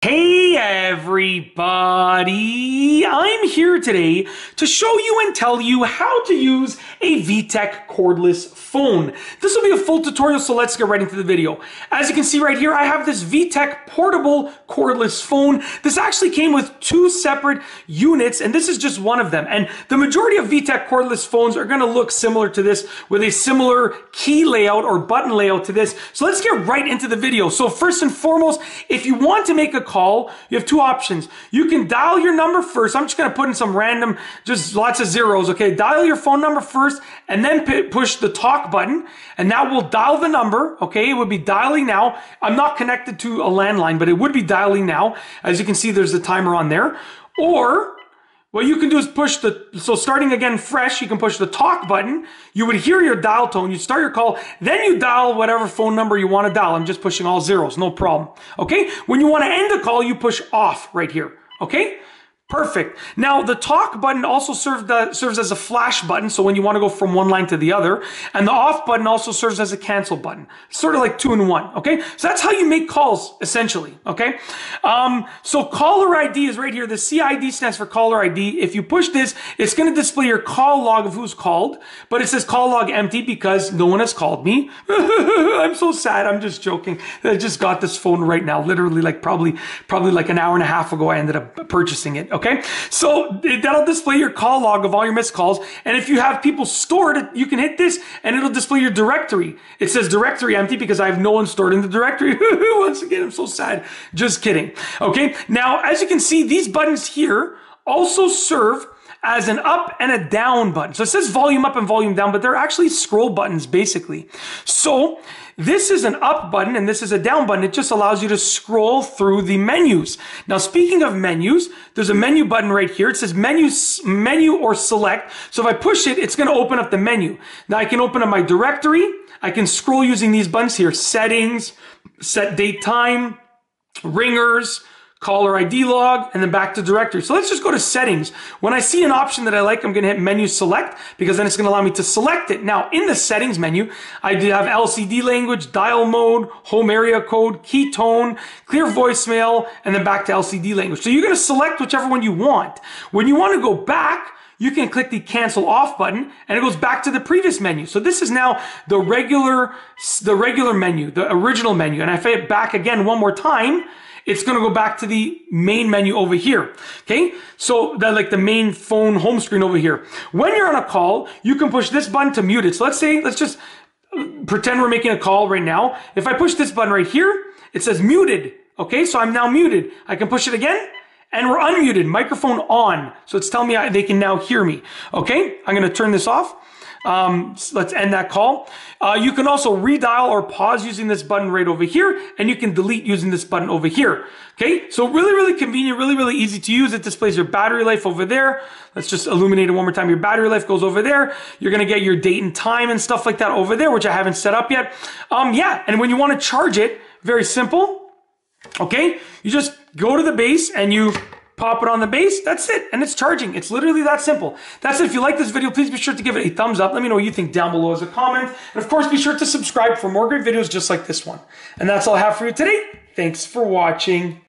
Hey everybody, I'm here today to show you and tell you how to use a Vtech cordless phone. This will be a full tutorial, so let's get right into the video. As you can see right here, I have this Vtech portable cordless phone. This actually came with two separate units, and this is just one of them. And the majority of Vtech cordless phones are gonna look similar to this with a similar key layout or button layout to this. So let's get right into the video. So first and foremost, if you want to make a call, you have two options. You can dial your number first. I'm just going to put in some random, just lots of zeros, okay? Dial your phone number first and then push the talk button, and that will dial the number, okay? It would be dialing now. I'm not connected to a landline, but it would be dialing now. As you can see, there's a timer on there. Or what you can do is push so starting again fresh, you can push the talk button. You would hear your dial tone. You start your call, then you dial whatever phone number you want to dial. I'm just pushing all zeros, no problem. Okay? When you want to end the call, you push off right here. Okay? Perfect. Now, the talk button also serves as a flash button, so when you want to go from one line to the other. And the off button also serves as a cancel button. Sort of like 2-in-1, okay? So that's how you make calls, essentially, okay? So caller ID is right here. The CID stands for caller ID. If you push this, it's going to display your call log of who's called, but it says call log empty because no one has called me. I'm so sad. I'm just joking. I just got this phone right now, literally like probably like an hour and a half ago, I ended up purchasing it. Okay, so that'll display your call log of all your missed calls. And if you have people stored, you can hit this and it'll display your directory. It says directory empty because I have no one stored in the directory. Once again, I'm so sad. Just kidding. Okay, now as you can see, these buttons here also serve as an up and a down button. So it says volume up and volume down, but they're actually scroll buttons basically. So this is an up button and this is a down button. It just allows you to scroll through the menus. Now, speaking of menus, there's a menu button right here. It says menu or select. So if I push it, it's going to open up the menu. Now I can open up my directory. I can scroll using these buttons here. Settings, set date time, ringers, caller ID log, and then back to directory. So let's just go to settings. When I see an option that I like, I'm going to hit menu select because then it's going to allow me to select it. Now in the settings menu, I do have LCD language, dial mode, home area code, key tone, clear voicemail, and then back to LCD language. So you're going to select whichever one you want. When you want to go back, you can click the cancel off button and it goes back to the previous menu. So this is now the regular menu, the original menu. And if I hit back again one more time, it's going to go back to the main menu over here. Okay. So that like the main phone home screen over here. When you're on a call, you can push this button to mute it. So let's just pretend we're making a call right now. If I push this button right here, it says muted. Okay. So I'm now muted. I can push it again and we're unmuted, microphone on. So it's telling me they can now hear me. Okay. I'm going to turn this off. Let's end that call. You can also redial or pause using this button right over here, and you can delete using this button over here. Okay, so really convenient, really easy to use. It displays your battery life over there. Let's just illuminate it one more time. Your battery life goes over there. You're gonna get your date and time and stuff like that over there, which I haven't set up yet. Yeah, and when you want to charge it, very simple. Okay, you just go to the base and you pop it on the base, that's it, and it's charging. It's literally that simple. That's it. If you like this video, please be sure to give it a thumbs up. Let me know what you think down below as a comment. And of course, be sure to subscribe for more great videos just like this one. And that's all I have for you today. Thanks for watching.